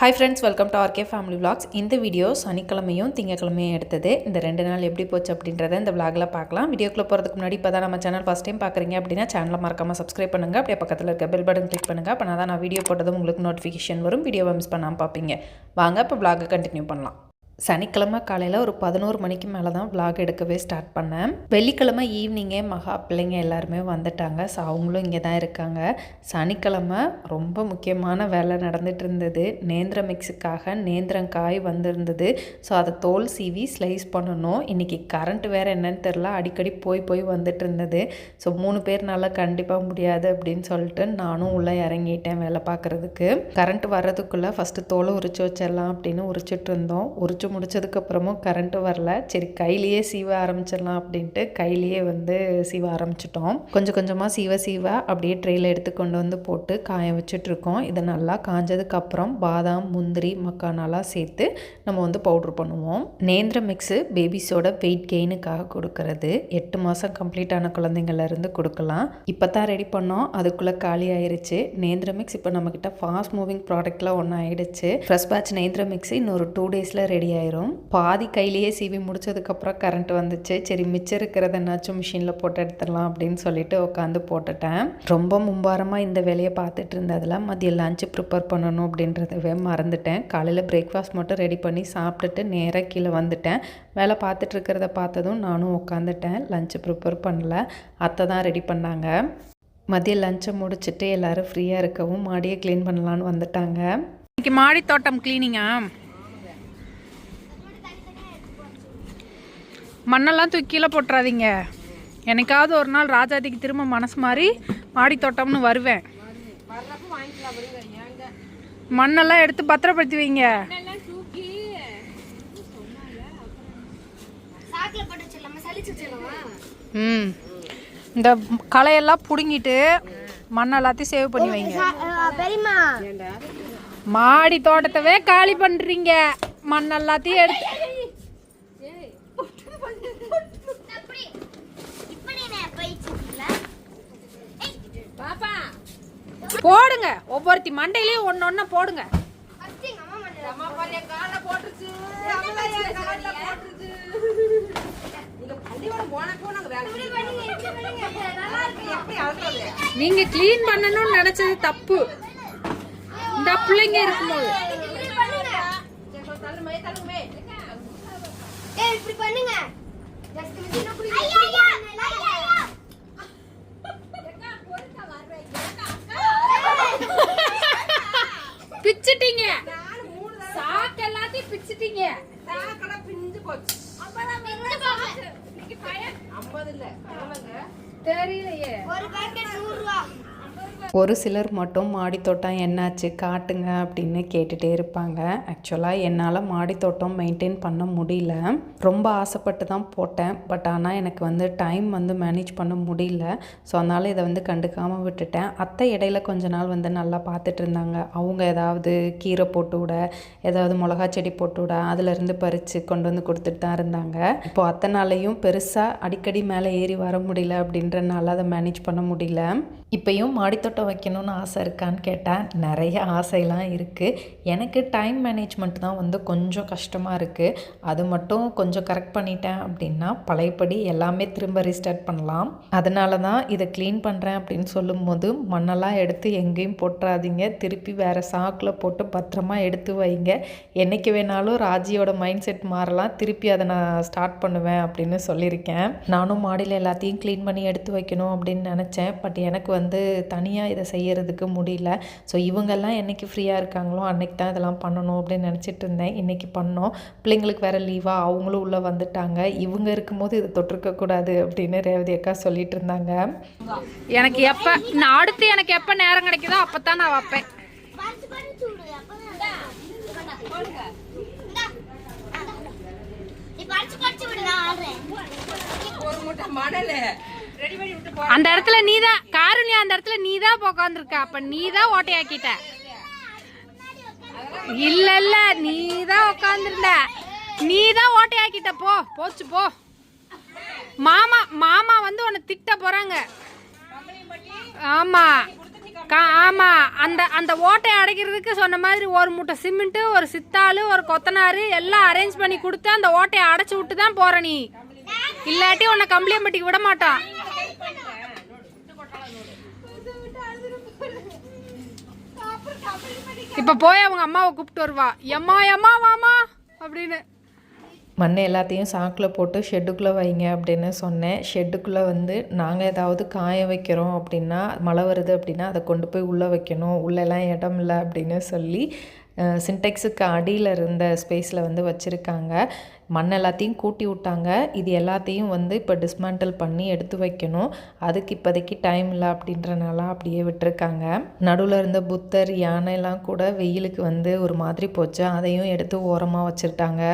Hi friends, welcome to RK family vlogs. இந்த video சனிக்கிழமையும் திங்கக்கிழமையும் எடுத்தது. இந்த 2 நாள் எப்படி போச்சு அப்படின்றத இந்த விளாகில் பார்க்கலாம். வீடியோக்குள்ளே போகிறதுக்கு முன்னாடி இப்போ தான் நம்ம சேனல் ஃபஸ்ட் டைம் பார்க்குறீங்க அப்படின்னா சேனலை மறக்காமல் சப்ஸ்கிரைப் பண்ணுங்கள். அப்படியே பக்கத்தில் இருக்க பெல் பட்டன் கிளிக் பண்ணுங்கள். அப்போ நான் வீடியோ போட்டதும் உங்களுக்கு நோட்டிஃபிகேஷன் வரும். வீடியோவை மிஸ் பண்ணாமல் பார்ப்பீங்க. வாங்க இப்போ விளாகை கண்டினியூ பண்ணலாம். சனிக்கிழமை காலையில் ஒரு 11 மணிக்கு மேலே தான் விளாக் எடுக்கவே ஸ்டார்ட் பண்ணேன். வெள்ளிக்கிழமை ஈவினிங்கே மகா பிள்ளைங்க எல்லாருமே வந்துட்டாங்க. ஸோ அவங்களும் இங்கே தான் இருக்காங்க. சனிக்கிழமை ரொம்ப முக்கியமான வேலை நடந்துகிட்டு இருந்தது. நேந்திர மிக்ஸுக்காக நேந்திரங்காய் வந்திருந்தது. ஸோ அதை தோல் சீவி ஸ்லைஸ் பண்ணணும். இன்றைக்கி கரண்ட் வேறு என்னன்னு தெரில, அடிக்கடி போய் வந்துட்டு இருந்தது. ஸோ 3 பேர்னால கண்டிப்பாக முடியாது அப்படின்னு சொல்லிட்டு நானும் உள்ளே இறங்கிட்டேன் வேலை பார்க்குறதுக்கு. கரண்ட் வர்றதுக்குள்ளே ஃபஸ்ட்டு தோலை உரிச்சு வச்சிடலாம் அப்படின்னு உரிச்சிட்டு இருந்தோம். உரிச்சு முடிச்சதுக்கப்புறமும் கரண்ட்டு வரல. சரி கையிலேயே சீவ ஆரம்பிச்சிடலாம் அப்படின்ட்டு கையிலேயே சீவ ஆரம்பிச்சிட்டோம். கொஞ்சம் கொஞ்சமாக சீவ அப்படியே ட்ரெயில் எடுத்து கொண்டு வந்து போட்டு காய வச்சுட்ருக்கோம். இது நல்லா காஞ்சதுக்கப்புறம் பாதாம், முந்திரி, மக்கானாலாம் சேர்த்து நம்ம பவுட்ரு பண்ணுவோம். நேந்திர மிக்ஸு பேபிஸோட வெயிட் கெயினுக்காக கொடுக்கறது. 8 மாதம் கம்ப்ளீட் ஆன குழந்தைங்கள்லேருந்து கொடுக்கலாம். இப்போ தான் ரெடி பண்ணோம், அதுக்குள்ளே காலி ஆயிடுச்சு. நேந்திர மிக்ஸ் இப்போ நம்மக்கிட்ட ஃபாஸ்ட் மூவிங் ப்ராடக்ட்லாம் ஒன்று ஆயிடுச்சு. ஃப்ரெஷ் பேட்ச் நேந்திர மிக்ஸ் இன்னொரு 2 டேஸில் ரெடி ஆயிரும். பாதி கையிலேயே சீவி முடிச்சதுக்கப்புறம் கரண்ட் வந்துச்சு. சரி மிச்சம் இருக்கிறத என்னாச்சும் மிஷினில் போட்டு எடுத்துடலாம் அப்படின்னு சொல்லிட்டு உட்காந்து போட்டுட்டேன். ரொம்ப மும்பாரமாக இந்த வேலையை பார்த்துட்டு இருந்ததில் மதியம் லஞ்சு ப்ரிப்பேர் பண்ணணும் அப்படின்றதவே மறந்துட்டேன். காலையில் பிரேக்ஃபாஸ்ட் மட்டும் ரெடி பண்ணி சாப்பிட்டுட்டு நேராக கீழே வந்துட்டேன். வேலை பார்த்துட்டு இருக்கிறத பார்த்ததும் நானும் உட்காந்துட்டேன். லஞ்சு ப்ரிப்பேர் பண்ணல, அத்தை தான் ரெடி பண்ணாங்க. மதியம் லஞ்சை முடிச்சுட்டு எல்லோரும் ஃப்ரீயாக இருக்கவும் மாடியை க்ளீன் பண்ணலான்னு வந்துட்டாங்க. இன்னைக்கு மாடி தோட்டம் க்ளீனிங்கா? மண்ணெல்லாம் தூக்கி கீழே போட்டுறாதீங்க. எனக்காவது ஒரு நாள் ராஜாதிக்கு திரும்ப மனசு மாதிரி மாடி தோட்டம்னு வருவேன். மண்ணெல்லாம் எடுத்து பத்திரப்படுத்தி வைங்க. இந்த களையெல்லாம் பிடுங்கிட்டு மண்ணை எல்லாத்தையும் சேவ் பண்ணி வைங்க. மாடி தோட்டத்தவே காலி பண்றீங்க, மண் எல்லாத்தையும் எடுத்து போடுங்க. ஒவ்வொருத்தி மண்டையிலயும் ஒன்னொன்னு போடுங்க. நீங்க கிளீன் பண்ணணும்னு நினைச்சது தப்பு. இந்த பிள்ளைங்க இருக்கும்போது பிச்சிட்டீங்க, சாக்கு எல்லாத்தையும் பிச்சிட்டீங்க. தெரியலையே. ஒரு சிலர் மட்டும் மாடித்தோட்டம் என்னாச்சு காட்டுங்க அப்படின்னு கேட்டுகிட்டே இருப்பாங்க. ஆக்சுவலாக என்னால் மாடித்தோட்டம் மெயின்டைன் பண்ண முடியல. ரொம்ப ஆசைப்பட்டு தான் போட்டேன். பட் ஆனால் எனக்கு டைம் மேனேஜ் பண்ண முடியல. ஸோ அதனால் இதை கண்டுக்காமல் விட்டுட்டேன். அத்தை இடையில கொஞ்ச நாள் நல்லா பார்த்துட்டு இருந்தாங்க. அவங்க ஏதாவது கீரை போட்டு விட, ஏதாவது மிளகா செடி போட்டு விட, அதிலேருந்து பறித்து கொண்டு வந்து கொடுத்துட்டு தான் இருந்தாங்க. இப்போது அத்தனாலையும் பெருசாக அடிக்கடி மேலே ஏறி வர முடியல அப்படின்றனால அதை மேனேஜ் பண்ண முடியல. இப்போயும் மாடித்தோட்டம் வைக்கணும்னு ஆசை இருக்கான்னு கேட்டால் நிறைய ஆசையெல்லாம் இருக்குது. எனக்கு டைம் மேனேஜ்மெண்ட் தான் கொஞ்சம் கஷ்டமாக இருக்குது. அது மட்டும் கொஞ்சம் கரெக்ட் பண்ணிட்டேன் அப்படின்னா பழையபடி எல்லாமே திரும்ப ரீஸ்டார்ட் பண்ணலாம். அதனால தான் இதை க்ளீன் பண்ணுறேன் அப்படின்னு சொல்லும்போது மண்ணெல்லாம் எடுத்து எங்கேயும் போட்டுறாதீங்க, திருப்பி வேறு சாக்கில் போட்டு பத்திரமா எடுத்து வைங்க. என்றைக்கு வேணாலும் ராஜியோட மைண்ட் செட் மாறலாம், திருப்பி அதை நான் ஸ்டார்ட் பண்ணுவேன் அப்படின்னு சொல்லியிருக்கேன். நானும் மாடியில் எல்லாத்தையும் க்ளீன் பண்ணி எடுத்து வைக்கணும் அப்படின்னு நினச்சேன். பட் எனக்கு தனியாக இதை செய்யறதுக்கு முடியல. ஸோ இவங்கெல்லாம் என்றைக்கு ஃப்ரீயாக இருக்காங்களோ அன்றைக்கி தான் இதெல்லாம் பண்ணணும் அப்படின்னு நினச்சிட்டு இருந்தேன். இன்றைக்கி பண்ணோம். பிள்ளைங்களுக்கு வேறு லீவாக அவங்களும் உள்ளே வந்துட்டாங்க. இவங்க இருக்கும்போது இதை தொட்டிருக்கக்கூடாது அப்படின்னு ரேவதி அக்கா சொல்லிட்டு இருந்தாங்க. எனக்கு எப்போ அடுத்து எனக்கு எப்போ நேரம் கிடைக்குதோ அப்போ தான் நான் வைப்பேன். அந்த இடத்துல நீதான் காருண்யா, அந்த இடத்துல நீதான் உட்காந்துருக்க. அப்ப நீதான் ஓட்டையாக்கிட்ட. இல்ல இல்ல நீதான் உட்காந்துருந்த, நீதான் ஓட்டையாக்கிட்ட. போச்சு போ. மாமா உன்னை திட்ட போறாங்க. ஆமா ஆமாம், அந்த அந்த ஓட்டையை அடைக்கிறதுக்கு சொன்ன மாதிரி ஒரு மூட்டை சிமெண்ட்டு, ஒரு சித்தாள், ஒரு கொத்தனார் எல்லாம் அரேஞ்ச் பண்ணி கொடுத்து அந்த ஓட்டையை அடைச்சி விட்டு தான் போகிற நீ. இல்லாட்டி உன்னை கம்பளியம்பட்டிக்கு விட மாட்டான். இப்போ போய் அவங்க அம்மாவை கூப்பிட்டு வருவா, எம்மா எம்மா வாமா அப்படின்னு. மண்ணை எல்லாத்தையும் சாக்கில் போட்டு ஷெட்டுக்குள்ளே வைங்க அப்படின்னு சொன்னேன். ஷெட்டுக்குள்ளே வந்து நாங்கள் ஏதாவது காய வைக்கிறோம் அப்படின்னா, மழை வருது அப்படின்னா அதை கொண்டு போய் உள்ளே வைக்கணும், உள்ளெல்லாம் இடம் இல்லை அப்படின்னு சொல்லி சின்டெக்ஸுக்கு அடியில் இருந்த ஸ்பேஸில் வந்து வச்சுருக்காங்க. மண் எல்லாத்தையும் கூட்டி விட்டாங்க. இது எல்லாத்தையும் வந்து இப்போ டிஸ்மேண்டில் பண்ணி எடுத்து வைக்கணும். அதுக்கு இப்போதைக்கு டைம் இல்லை அப்படின்றனால அப்படியே விட்டுருக்காங்க. நடுவில் இருந்த புத்தர், யானைலாம் கூட வெயிலுக்கு வந்து ஒரு மாதிரி போச்சு. அதையும் எடுத்து ஓரமாக வச்சுருட்டாங்க.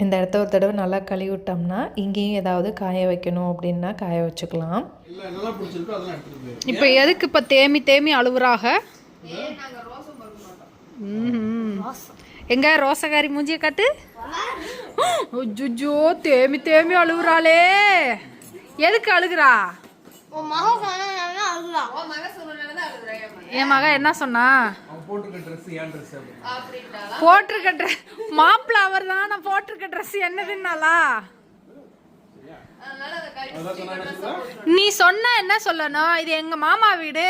இந்த இடத்த ஒரு தடவை நல்லா கழுவி விட்டோம்னா இங்கேயும் ஏதாவது காய வைக்கணும் அப்படின்னா காய வச்சுக்கலாம். இப்போ எதுக்கு இப்போ தேமி தேமி அழுவுறாக? எங்க ரோசகாரி மூஞ்சிய காட்டு. அஜ்ஜோ, தேமி தேமி அழுகுறாளே. எதுக்கு அழுகுறா? என் மக என்ன சொன்னா? போட்டிருக்க ட்ரெஸ் மாப்பிள்ள அவர் தான். நான் போட்டிருக்க ட்ரெஸ் என்னதுன்னாலா? நீ சொன்ன என்ன சொல்லணும்? இது எங்க மாமா வீடு,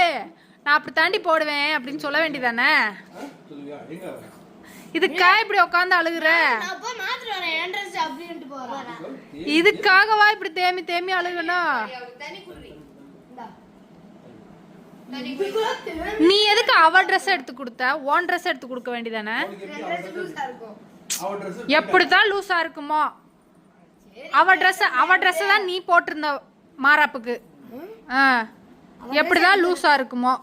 நான் அப்படி தாண்டி போடுவேன் அப்படின்னு சொல்ல வேண்டியதானே? இதுக்கா இப்படி உட்காந்து அழுகுற? இதுக்காகவா இப்படி தேமி தேமி அழுகணும்? நீ எதுக்கு அவ ட்ரெஸ் எடுத்து கொடுத்த? ஓன் ட்ரெஸ் எடுத்து கொடுக்க வேண்டியதானே? எப்படித்தான் லூஸா இருக்குமோ. அவ ட்ரெஸ் தான் நீ போட்டிருந்த மாராப்புக்கு. எப்படிதான் லூஸா இருக்குமோ.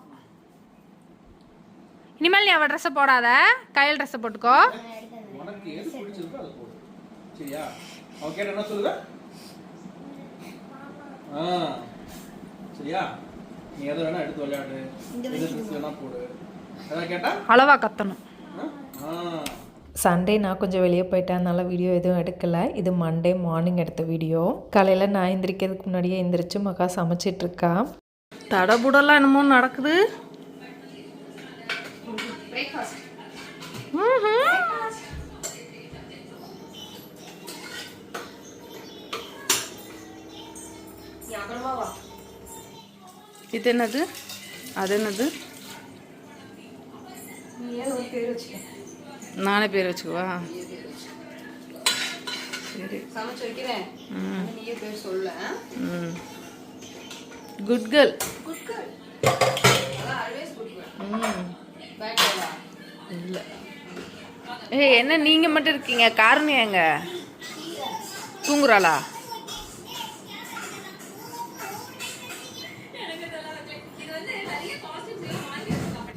இனிமேல் நீ அவ ட்ரெஸ் போடாத, கையில் ட்ரெஸ் போட்டுக்கோ. அளவா கத்தணும். சண்டே நான் கொஞ்சம் வெளியே போயிட்டேன், அதனால வீடியோ எதுவும் எடுக்கலை. இது மண்டே மார்னிங் எடுத்த வீடியோ. காலையில் நான் எந்திரிக்கிறதுக்கு முன்னாடியே எந்திரிச்சு மகா சமைச்சிட்ருக்கா. தடபுடலாம் என்னமோ நடக்குது. இது என்னது? அது என்னது? நானே பேர் வச்சுக்குவா? சரி, சமைச்சு வைக்கிறேன். நீயே பேர் சொல்ல. Good girl. Good girl. அதான் ஆல்வேஸ் குட் கேர்ள். பேக் கேர்ளா? இல்ல. ஏய், என்ன நீங்க மட்டும் இருக்கீங்க? காரணம் எங்க தூங்குறாளா?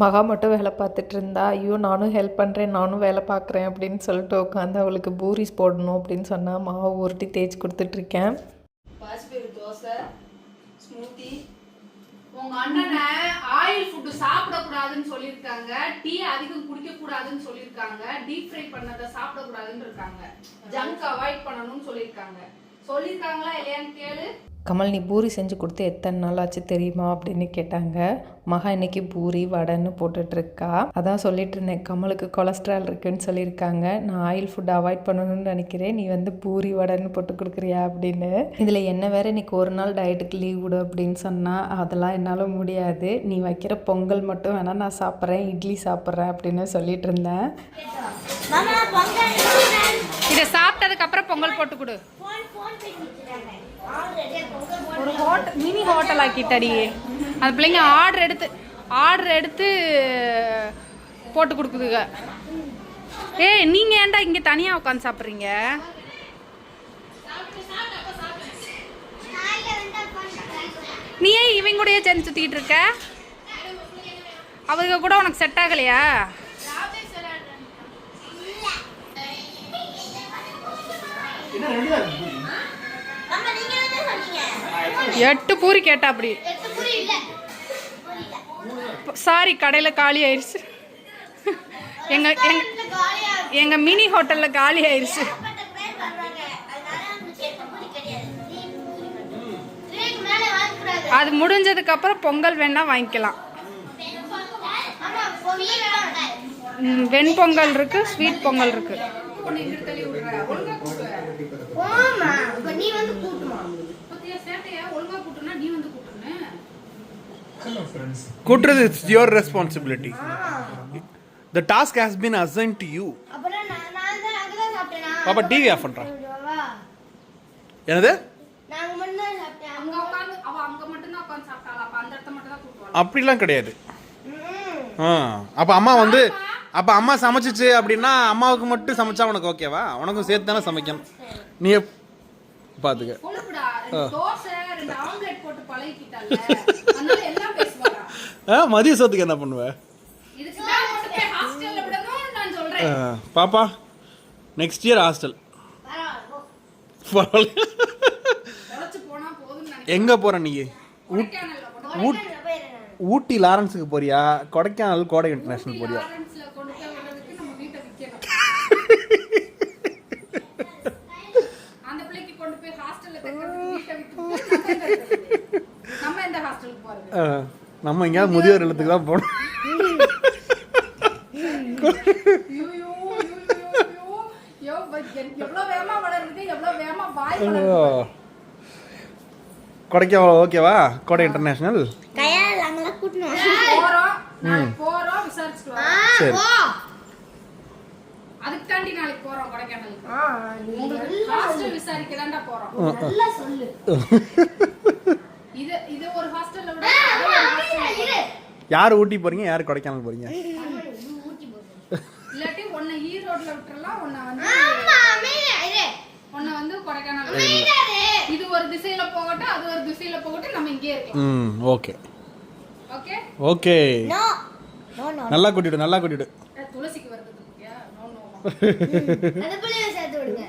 மகா மட்டும் வேலை பார்த்துட்டு இருந்தா. ஐயோ நானும் ஹெல்ப் பண்ணுறேன், நானும் வேலை பார்க்குறேன் அப்படின்னு சொல்லிட்டு உட்காந்து அவளுக்கு பூரிஸ் போடணும் அப்படின்னு சொன்னால் மாவு உருட்டி தேய்ச்சி கொடுத்துட்ருக்கேன். தோசை, ஸ்மூத்தி. உங்க அண்ணனை ஆயில் ஃபுட்டு சாப்பிடக்கூடாதுன்னு சொல்லியிருக்காங்க, டீ அதிகம் குடிக்கக்கூடாதுன்னு சொல்லியிருக்காங்க, டீப் ஃப்ரை பண்ணதை சாப்பிடக்கூடாதுன்னு இருக்காங்க, ஜங்க் அவாய்ட் பண்ணணும்னு சொல்லியிருக்காங்களா இல்லையான்னு கேளு. கமல், நீ பூரி செஞ்சு கொடுத்து எத்தனை நாள் ஆச்சு தெரியுமா அப்படின்னு கேட்டாங்க. மகா இன்னைக்கு பூரி வடைன்னு போட்டுட்ருக்கா. அதான் சொல்லிட்டு இருந்தேன், கமலுக்கு கொலஸ்ட்ரால் இருக்குன்னு சொல்லியிருக்காங்க, நான் ஆயில் ஃபுட் அவாய்ட் பண்ணணும்னு நினைக்கிறேன், நீ வந்து பூரி வடைன்னு போட்டு கொடுக்குறியா அப்படின்னு. இதில் என்ன வேற இன்னைக்கு ஒரு நாள் டயட்டுக்கு லீவ் விடு அப்படின்னு சொன்னால் அதெல்லாம் என்னால் முடியாது, நீ வைக்கிற பொங்கல் மட்டும் வேணால் நான் சாப்பிட்றேன், இட்லி சாப்பிட்றேன் அப்படின்னு சொல்லிட்டு இருந்தேன். இதை சாப்பிட்டதுக்கு அப்புறம் பொங்கல் போட்டு கொடு. ஒரு மினி ஹோட்டல் ஆக்கிட்டடி. அந்த பிள்ளைங்க ஆர்டர் எடுத்து போட்டு கொடுக்குதுங்க. ஏய், நீங்க ஏன்டா இங்க தனியா உட்காந்து சாப்பிட்றீங்க? நீ ஏன் இவங்க கூடயே சேர்ந்து சுத்திக்கிட்டு இருக்க? அவங்க கூட உனக்கு செட் ஆகலையா? எட்டு பூரி கேட்டா அப்படி. சாரி, கடையில் காலி ஆயிடுச்சு. எங்க மினி ஹோட்டல்ல காலி ஆயிடுச்சு. அது முடிஞ்சதுக்கு அப்புறம் பொங்கல் வேணா வாங்கிக்கலாம். வெண்பொங்கல் இருக்கு, ஸ்வீட் பொங்கல் இருக்கு. கூட்டுறது it's your responsibility. The task has been assigned to you. பாப்பா டிவி ஆஃப் பண்றா. என்னது? அப்படிலாம் கிடையாது. அப்போ அம்மா வந்து அப்போ அம்மா சமைச்சிச்சு அப்படின்னா அம்மாவுக்கு மட்டும் சமைச்சா உனக்கு ஓகேவா? உனக்கும் சேர்த்து தானே சமைக்கணும். நீ பார்த்துக்க. மதிய சோத்துக்கு என்ன பண்ணுவ பாப்பா? Next year hostel. எங்க போற நீ? ஊட்டி லாரன்ஸுக்கு போறியா? கொடைக்கானல் கோடை இன்டர்நேஷனல் போறியா? நம்ம எங்கேயாவது முதியோர் இல்லத்துக்கு தான் போகணும். கொடைக்கானல் ஓகேவா? கோடை இன்டர்நேஷனல் சரி. அதுக்காண்டி நாளைக்கு போறோம் கொடைக்கானலுக்கு. உங்களுக்கு ஹாஸ்டல் விசாரிக்க தான்டா போறோம். நல்லா சொல்லு. இது ஒரு ஹாஸ்டல்ல விட யார் ஊட்டி போறீங்க, யார் கொடைக்கானல் போறீங்க? இல்லாட்டி ஒண்ணு ஈரோட்ல விட்டுறலாம், ஒண்ணு வந்து கொடைக்கானல். இது ஒரு திசையில போகட்டும், அது ஒரு திசையில போகட்டும், நம்ம இங்கே இருக்கோம். Okay okay okay. நல்லா கூட்டிடு, நல்லா கூட்டிடு. துளசிக்கு வருது இல்லையா? No no. அத புளிய சேர்த்து விடுங்க.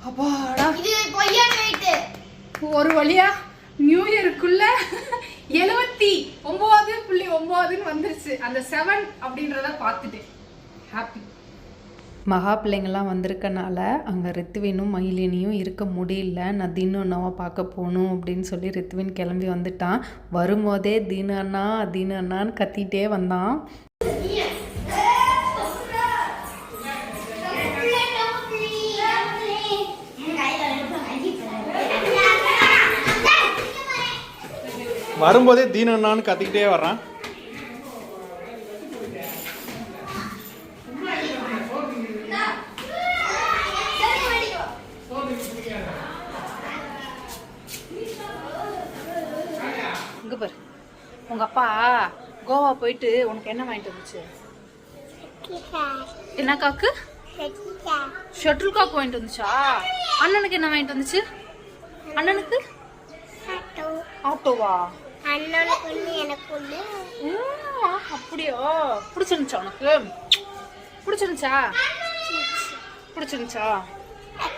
அப்பாடா, இது பொய்யான வெயிட். ஒரு வழியா நியூ இயருக்குள்ள 79.9 வந்துருச்சு. அந்த 7 அப்படின்றத பார்த்துட்டேன். ஹாப்பி. மகா பிள்ளைங்கள்லாம் வந்திருக்கனால அங்கே ரித்துவினும் மயிலினியும் இருக்க முடியல. நான் தீனு அண்ணாவை பார்க்க போகணும் அப்படின்னு சொல்லி ரித்துவின் கிளம்பி வந்துட்டான். வரும்போதே தீனு அண்ணா தீனு அண்ணான்னு கத்திகிட்டே வந்தான். வரும்போதே தீனு அண்ணான்னு கத்திக்கிட்டே வர்றான். இங்க பாரு, உங்க அப்பா கோவா போயிட்டு உனக்கு என்ன வாங்கிட்டு வந்துச்சு? என்ன காக்கு? ஷட்டில் காக் வாங்கிட்டு வந்துச்சா? அண்ணனுக்கு என்ன வாங்கிட்டு வந்துச்சு? அண்ணனுக்கு ஆட்டோவா? அப்படியா? பிடிச்சிருந்துச்சா உனக்கு? பிடிச்சிருந்துச்சா? பிடிச்சிருந்துச்சா?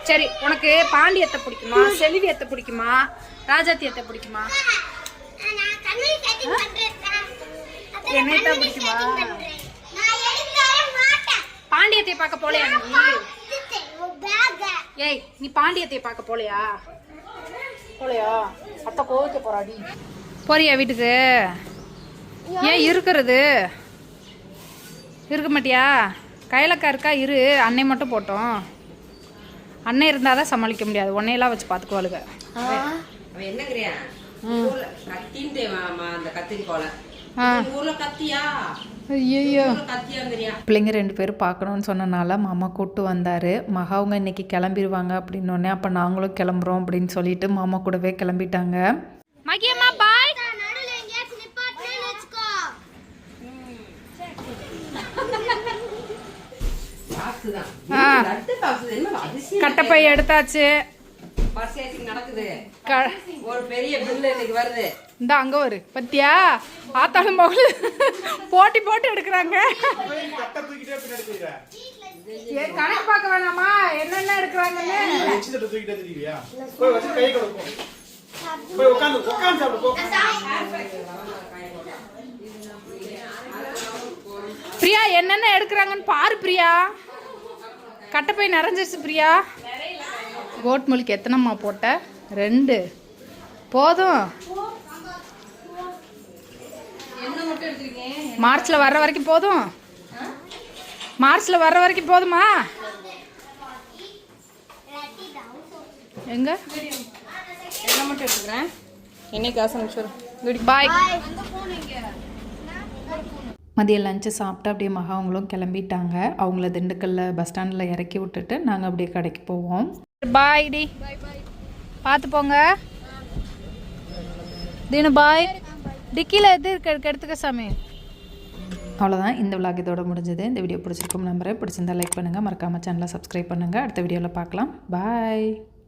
சரி, உனக்கு பாண்டியத்தை பிடிக்குமா, செல்வியத்தை பிடிக்குமா, ராஜாத்தியத்தை பிடிக்குமா? என்னைத்தான் பிடிக்குமா? பாண்டியத்தை பார்க்க போலையா நீ? ஏய், நீ பாண்டியத்தை பார்க்க போலையா? போலையா? அத்தை கோவிக்க போறாடி. போறியா வீட்டுக்கு? ஏன் இருக்கிறது? இருக்க மாட்டியா? கையிலக்கா இருக்கா? இரு, அன்னை மட்டும் போட்டோம். அன்னை இருந்தாதான் சமாளிக்க முடியாது. உன்னையெல்லாம் வச்சு பார்த்துக்குவாளுங்க. என்னங்கிறியா கத்தின் தேவாமா அந்த கத்தின் போல ஊர்ல கத்தியா? ஐயோ, கத்தியாங்கிறியா? பிள்ளைங்க 2 பேரும் பார்க்கணுன்னு சொன்னனால மாமா கூப்பிட்டு வந்தார். மகாவுங்க இன்னைக்கு கிளம்பிடுவாங்க அப்படின்னோடனே அப்போ நாங்களும் கிளம்புறோம் அப்படின்னு சொல்லிட்டு மாமா கூடவே கிளம்பிட்டாங்க. மகியம்மா பாய். நடுவுல எங்கயாச்சும் நிப்பாட்டுன்னு வெச்சுக்கோ. கட்டப்பை எடுத்தாச்சு. நடக்குது. ஒரு பெரிய பில்லு இன்னைக்கு வருது. இந்த அங்க வரு பத்தியா? ஆத்தாலும் மகள் போட்டி போட்டு எடுக்கிறாங்க. கணக்கு பார்க்க வேணாமா என்னென்ன எடுக்கிறாங்கன்னு? பிரியா, என்னென்ன எடுக்கிறாங்கன்னு பாரு பிரியா. கட்டப்பை நிறைஞ்சிருச்சு பிரியா. கோட் மில்க் எத்தனைம்மா போட்ட? 2 போதும். மார்ச்சில் வர்ற வரைக்கும் போதும். மார்ச்சில் வர்ற வரைக்கும் போதுமா? எங்க என்ன மட்டும் எடுத்துக்கிறேன். என்னைக்கு காசு அனுப்பிச்சு பாய். மதியம் லஞ்சு சாப்பிட்டு அப்படியே மகா அவங்களும் கிளம்பிட்டாங்க. அவங்கள திண்டுக்கல்ல பஸ் ஸ்டாண்டில் இறக்கி விட்டுட்டு நாங்கள் அப்படியே கடைக்கு போவோம். பாய் டி. பார்த்து போங்க. தீனு பாய். டிக்கியில் எது எடுத்துக்க சாமி. அவ்வளோதான், இந்த விளாக் இதோட முடிஞ்சது. இந்த வீடியோ பிடிச்சிருக்கும் நம்புறேன். பிடிச்சிருந்தா லைக் பண்ணுங்கள், மறக்காமல் சேனலை சப்ஸ்கிரைப் பண்ணுங்கள். அடுத்த வீடியோவில் பார்க்கலாம். பாய்.